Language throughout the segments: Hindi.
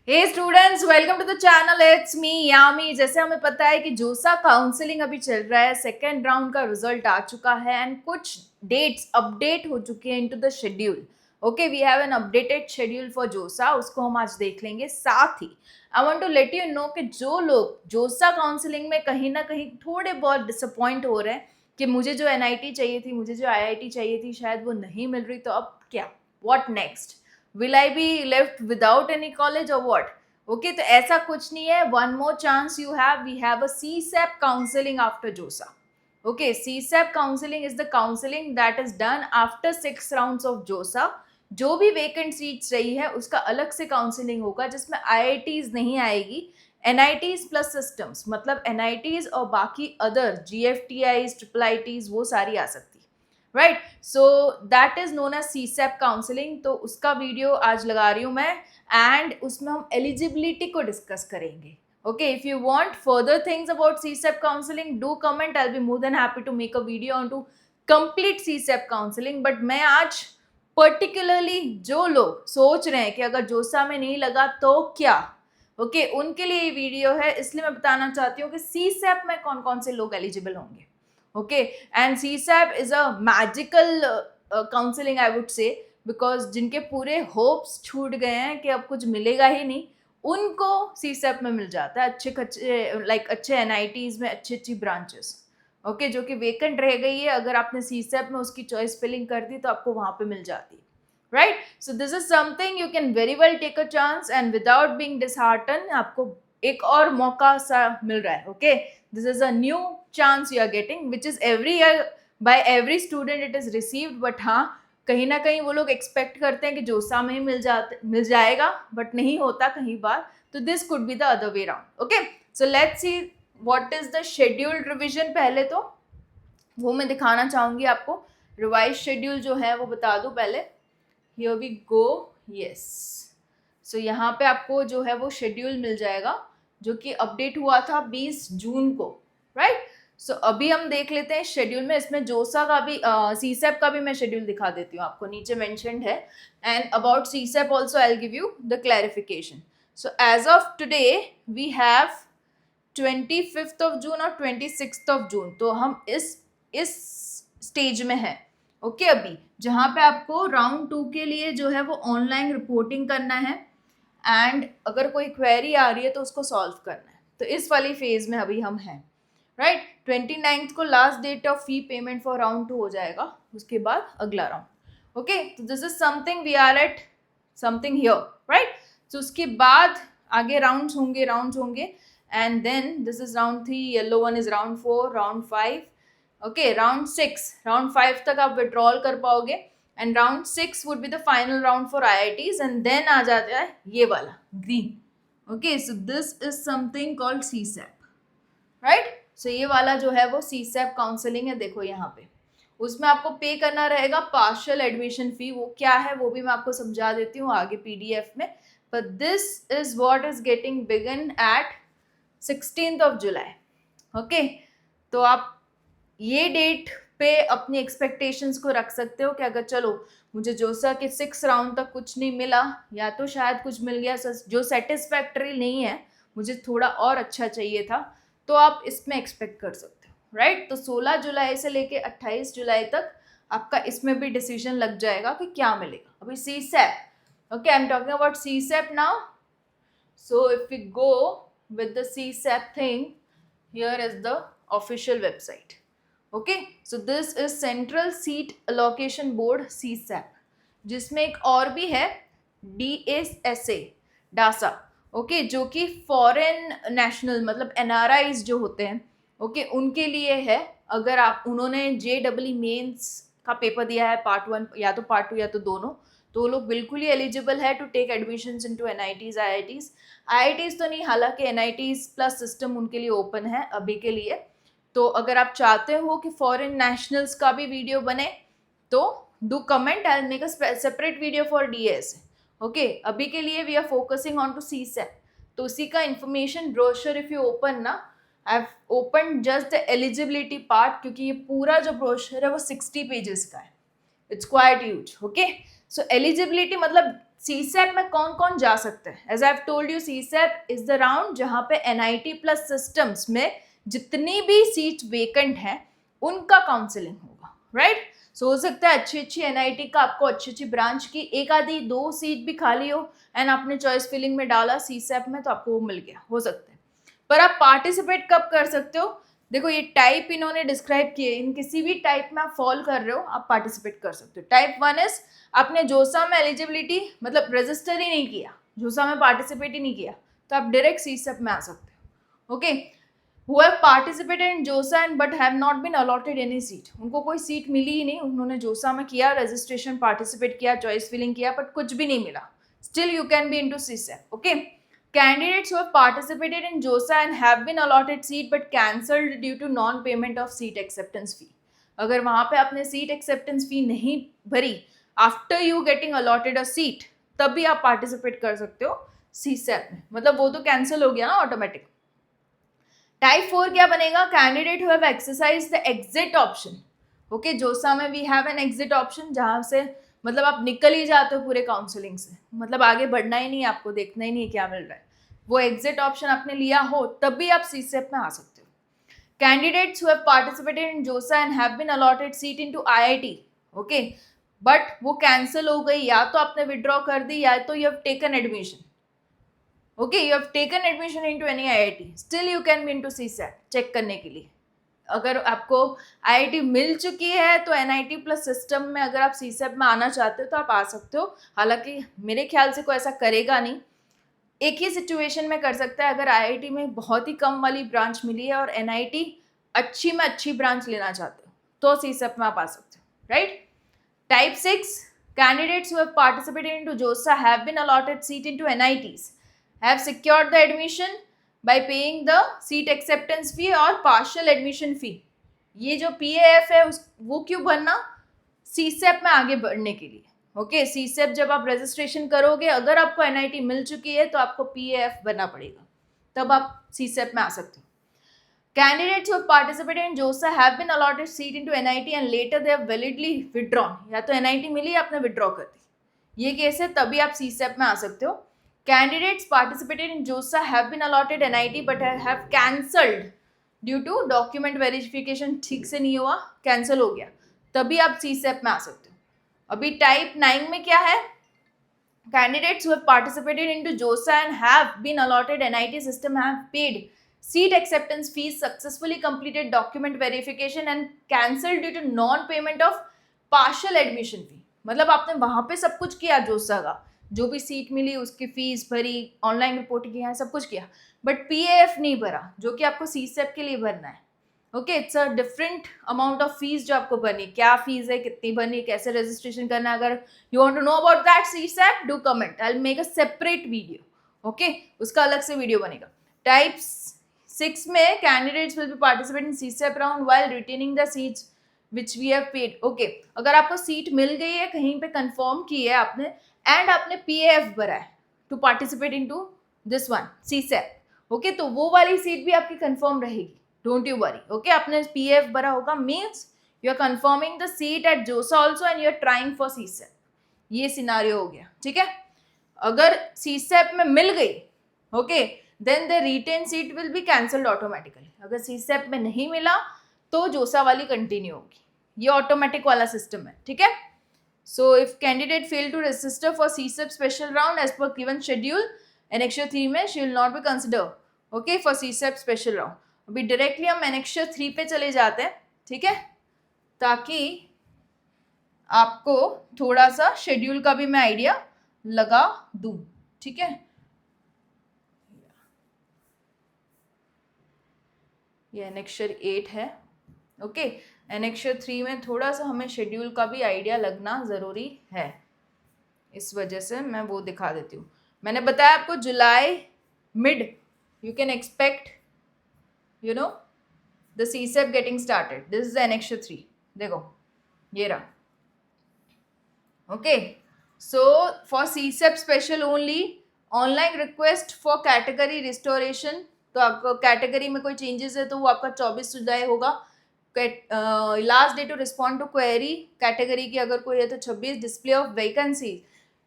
Hey students, welcome to the channel. It's me Yami. जैसे हमें पता है कि जोसा काउंसलिंग अभी चल रहा है, सेकेंड राउंड का रिजल्ट आ चुका है एंड कुछ डेट्स अपडेट हो चुके हैं into the schedule. Okay, we have an updated schedule for JoSAA, उसको हम आज देख लेंगे। साथ ही I want to let you know कि जो लोग जोसा काउंसलिंग में कहीं ना कहीं थोड़े बहुत डिसअपॉइंट हो रहे हैं कि मुझे जो एनआईटी चाहिए थी, मुझे जो आईआईटी चाहिए थी, शायद वो नहीं मिल रही, तो अब क्या, what next? Will I be left without any college or what? Okay, तो ऐसा कुछ नहीं है. One more chance you have. We have a CSAP counseling after JOSA. Okay, CSAP counseling is the counseling that is done after 6 rounds of JOSA. जो भी वेकेंट सीट्स रही है उसका अलग से काउंसलिंग होगा, जिसमें IITs नहीं आएगी, NITs प्लस सिस्टम्स, मतलब NITs और बाकी अदर GFTIs, IIITs वो सारी आ सकती है, right? So that is known as CSAP counselling. तो उसका वीडियो आज लगा रही हूँ मैं, एंड उसमें हम एलिजिबिलिटी को डिस्कस करेंगे। Okay, if you want further things about CSAP counselling, do comment, I will be more than happy to make a video on to complete CSAP counselling. But मैं आज पर्टिकुलरली जो लोग सोच रहे हैं कि अगर जोसा में नहीं लगा तो क्या, ओके, उनके लिए ये वीडियो है। इसलिए मैं बताना चाहती हूँ कि CSAP में कौन कौन से लोग एलिजिबल होंगे। Okay, and CSAP is a magical counseling, I would say, because जिनके पूरे होप्स छूट गए हैं कि अब कुछ मिलेगा ही नहीं, उनको CSAP में मिल जाता है अच्छे अच्छे NITs में अच्छी अच्छी ब्रांचेस। ओके, जो कि वेकेंट रह गई है, अगर आपने CSAP में उसकी चॉइस फिलिंग कर दी तो आपको वहां पे मिल जाती है, right? So this is something you can very well take a chance and without being dishearten. आपको एक और मौका सा मिल रहा है। Okay, this is a new chance you are getting which is every year by every student it is received, but हाँ, कहीं ना कहीं वो लोग एक्सपेक्ट करते हैं कि जोसा में ही मिल जाएगा, बट नहीं होता कहीं बार। तो this could be the other way round. Okay, so let's see what is the scheduled revision. पहले तो वो मैं दिखाना चाहूंगी आपको। रिवाइज शेड्यूल जो है वो बता दूं पहले। Here we go, yes. So यहाँ पे आपको जो है वो शेड्यूल मिल जाएगा, जो कि अपडेट हुआ था 20 जून को, राइट? सो अभी हम देख लेते हैं शेड्यूल में। इसमें जोसा का भी CSAP का भी मैं शेड्यूल दिखा देती हूँ आपको, नीचे मेंशन्ड है। And about CSAP also I will give you the clarification. So as of today we have 25 of June और 26 ऑफ जून। तो हम इस स्टेज में हैं। ओके, अभी जहाँ पे आपको राउंड 2 के लिए जो है वो ऑनलाइन रिपोर्टिंग करना है, एंड अगर कोई क्वेरी आ रही है तो उसको सॉल्व करना है। तो इस वाली फेज में अभी हम हैं, राइट? 29 को last date of fee payment for round 2 हो जाएगा, उसके बाद अगला राउंड। ओके, तो this is something, we are at something here, right? तो उसके बाद आगे राउंड्स होंगे and then this is round 3, yellow one is round 4, round 5। Okay, round 5 तक आप विड्रॉल कर पाओगे, and round 6 would be the final round for IITs, and then आ जाता है ये वाला green. Okay, so this is something called CSAP, right? So ये वाला जो है वो CSAP काउंसलिंग है। देखो यहाँ पे उसमें आपको पे करना रहेगा पार्शियल एडमिशन फी। वो क्या है वो भी मैं आपको समझा देती हूँ आगे PDF में। But this is what is getting begun at 16th of July. Okay, तो आप ये डेट पे अपनी एक्सपेक्टेशंस को रख सकते हो कि अगर चलो मुझे जोसा के 6 राउंड तक कुछ नहीं मिला, या तो शायद कुछ मिल गया जो सेटिस्फैक्टरी नहीं है, मुझे थोड़ा और अच्छा चाहिए था, तो आप इसमें एक्सपेक्ट कर सकते हो, राइट? तो 16 जुलाई से लेके 28 जुलाई तक आपका इसमें भी डिसीजन लग जाएगा कि क्या मिलेगा। अभी CSAP, okay, I am talking about CSAP now. So if we go with the CSAP thing, here is the official website. Okay, so this is Central Seat Allocation Board, CSAP, जिसमें एक और भी है DASA, ओके, जो कि फॉरेन नेशनल मतलब NRIs जो होते हैं, ओके, उनके लिए है। अगर आप उन्होंने JEE मेंस का पेपर दिया है, पार्ट 1 या तो पार्ट 2 या तो दोनों, तो वो लोग बिल्कुल ही एलिजिबल है to take admissions into NITs, IITs तो नहीं, हालांकि NITs प्लस सिस्टम उनके लिए ओपन है अभी के लिए। तो अगर आप चाहते हो कि फॉरेन नेशनल्स का भी वीडियो बने तो do comment, I will make a separate video for DAS। Okay, अभी के लिए we are focusing on to CSAP। तो उसी का information brochure if you open ना, I have open just the eligibility part, क्योंकि ये पूरा जो ब्रोशर है वो 60 पेजेस का है। It's quite huge. Okay, so eligibility मतलब सीसेप में कौन कौन जा सकता है? As I have told you, CSAB is the round जहां पे एनआईटी प्लस सिस्टम्स में जितनी भी सीट वेकेंट है उनका काउंसलिंग होगा, राइट? सो हो सकता है अच्छी अच्छी एनआईटी का आपको अच्छी अच्छी ब्रांच की एक आधी 2 सीट भी खाली हो एंड आपने चॉइस फिलिंग में डाला सीसेप में तो आपको वो मिल गया, हो सकता है। पर आप पार्टिसिपेट कब कर सकते हो? देखो ये टाइप इन्होंने डिस्क्राइब किए, इन किसी भी टाइप में आप फॉल कर रहे हो आप पार्टिसिपेट कर सकते हो। टाइप 1 इज आपने जोसा में एलिजिबिलिटी मतलब रजिस्टर ही नहीं किया, जोसा में पार्टिसिपेट ही नहीं किया, तो आप डायरेक्ट सीसेप में आ सकते हो। Okay, who have participated in जोसा and but have not been allotted any seat, उनको कोई सीट मिली ही नहीं, उन्होंने जोसा में किया रजिस्ट्रेशन, पार्टिसिपेट किया, चॉइस फिलिंग किया, बट कुछ भी नहीं मिला, still you can be into CSEP. Okay, candidates who have participated in JOSA and have been allotted seat but cancelled due to non-payment of seat acceptance fee. अगर वहाँ पे आपने seat acceptance fee नहीं भरी after you getting allotted a seat, तब भी आप participate कर सकते हो CSEP में, मतलब वो तो cancel हो गया ना ऑटोमेटिक। टाइप 4 क्या बनेगा? Candidate who have exercise the exit option. Okay, JoSAA में we have an exit option जहाँ से मतलब आप निकल ही जाते हो पूरे काउंसलिंग से, मतलब आगे बढ़ना ही नहीं है, आपको देखना ही नहीं है क्या मिल रहा है, वो एग्जिट ऑप्शन आपने लिया हो तब भी आप सीसेप में आ सकते हो। Candidates who have participated in JoSAA and have been allotted seat into IIT, okay, but वो कैंसिल हो गई, या तो आपने विड्रॉ कर दी या तो you have taken admission. Okay, you have taken admission into any IIT, still you can be into CSET check करने के लिए। अगर आपको IIT मिल चुकी है तो NIT प्लस सिस्टम में अगर आप CSET में आना चाहते हो तो आप आ सकते हो, हालांकि मेरे ख्याल से कोई ऐसा करेगा नहीं। एक ही सिचुएशन में कर सकता है, अगर IIT में बहुत ही कम वाली ब्रांच मिली है और NIT अच्छी में अच्छी ब्रांच लेना चाहते हो तो CSET में आप आ सकते हो, right? Type 6, candidates who have participated into JoSAA have been allotted seat into NITs have secured the admission by paying the seat acceptance fee और partial admission fee। ये जो PAF है वो क्यों भरना? CSEP में आगे बढ़ने के लिए। ओके, CSEP जब आप रजिस्ट्रेशन करोगे, अगर आपको NIT मिल चुकी है तो आपको PAF भरना पड़ेगा, तब आप CSEP में आ सकते हो। Candidates who have participated in JOSA have been allotted seat into NIT and later they have validly withdrawn, या तो NIT मिली आपने विड्रॉ कर दी, ये केस है, तभी आप CSEP में आ सकते हो। Candidates participated in JOSA have been allotted NIT but have cancelled due to document verification ठीक से नहीं हुआ, कैंसिल हो गया, तभी आप CSEP में आ सकते हो। अभी टाइप 9 में क्या है? Candidates who have participated into JOSA and have been allotted NIT system have paid seat acceptance fees, successfully completed document verification and cancelled due to non-payment of partial admission fee। मतलब आपने वहाँ पे सब कुछ किया, जोसा का जो भी सीट मिली उसकी फीस भरी, ऑनलाइन रिपोर्ट किया, सब कुछ किया, बट PAF नहीं भरा जो कि आपको CSEP के लिए भरना है। Okay, it's a different amount of fees जो आपको भरनी, क्या फीस है, कितनी भरनी, कैसे रजिस्ट्रेशन करना है। अगर you want to know about that CSEP, do comment, I will make a separate video. Okay, उसका अलग से वीडियो बनेगा। टाइप 6 में candidates will be participate in CSEP round while retaining the seats which we have paid. Okay, अगर आपको सीट मिल गई है, कहीं पे कंफर्म की है आपने एंड आपने PAF भरा है to participate into this one CSEP, okay, तो वो वाली सीट भी आपकी कंफर्म रहेगी, डोंट यू वरी। ओके, आपने PAF भरा होगा, means you are confirming the seat at JoSAA also and you are trying for CSEP। ये सिनारियो हो गया, ठीक है। अगर CSEP में मिल गई, okay, then the retained seat will be cancelled automatically. अगर CSEP में नहीं मिला तो जोसा वाली कंटिन्यू होगी, ये ऑटोमेटिक वाला सिस्टम है, ठीक है। So if candidate fail to register for CSEP special round as per given schedule, annexure 3 में she will not be considered, okay, for CSEP special round। अभी डायरेक्टली हम annexure 3 पे चले जाते हैं, ठीक है, ताकि आपको थोड़ा सा शेड्यूल का भी मैं आइडिया लगा दूं, ठीक है। ये annexure 8 है, ओके। annexure 3 में थोड़ा सा हमें शेड्यूल का भी आइडिया लगना ज़रूरी है, इस वजह से मैं वो दिखा देती हूँ। मैंने बताया आपको July mid you can expect you know the CSEP getting started. This is annexure 3, देखो ये रहा, okay. So for CSEP special only online request for category restoration, तो आपको कैटेगरी में कोई चेंजेस है तो वो आपका 24 जुलाई होगा। Last day to respond to query category की अगर कोई है तो 26। डिस्प्ले ऑफ वैकेंसी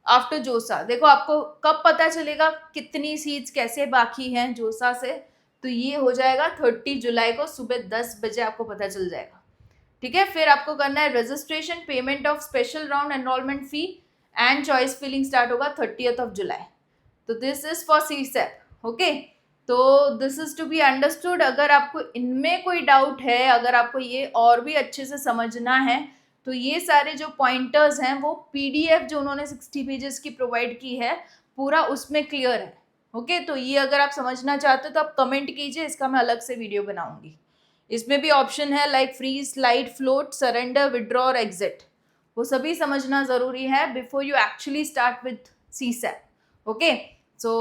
आफ्टर जोसा। देखो आपको कब पता चलेगा कितनी सीट्स कैसे बाकी हैं जोसा से, तो ये हो जाएगा 30 जुलाई को सुबह 10 बजे आपको पता चल जाएगा। ठीक है, फिर आपको करना है registration, payment of special round, enrolment fee and choice filling start होगा 30th जुलाई। तो this is for CSEP। Okay, तो this is to be understood. अगर आपको इनमें कोई डाउट है, अगर आपको ये और भी अच्छे से समझना है, तो ये सारे जो पॉइंटर्स हैं वो PDF जो उन्होंने 60 पेजेस की प्रोवाइड की है पूरा उसमें क्लियर है। ओके, तो ये अगर आप समझना चाहते हो तो आप कमेंट कीजिए, इसका मैं अलग से वीडियो बनाऊंगी। इसमें भी ऑप्शन है like freeze, slide, float, surrender, withdraw और एग्जिट, वो सभी समझना जरूरी है before you actually start with CSEP। Okay, so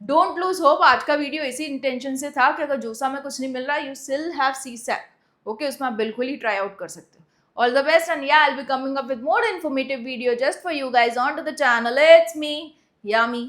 don't lose hope. आज का वीडियो इसी इंटेंशन से था कि अगर जोसा में कुछ नहीं मिल रहा, you still have CSEP। Okay, उसमें आप बिल्कुल ही ट्राई आउट कर सकते हो। All the best, and yeah, I'll be coming up with more informative video just for you guys onto the channel. It's me, Yami.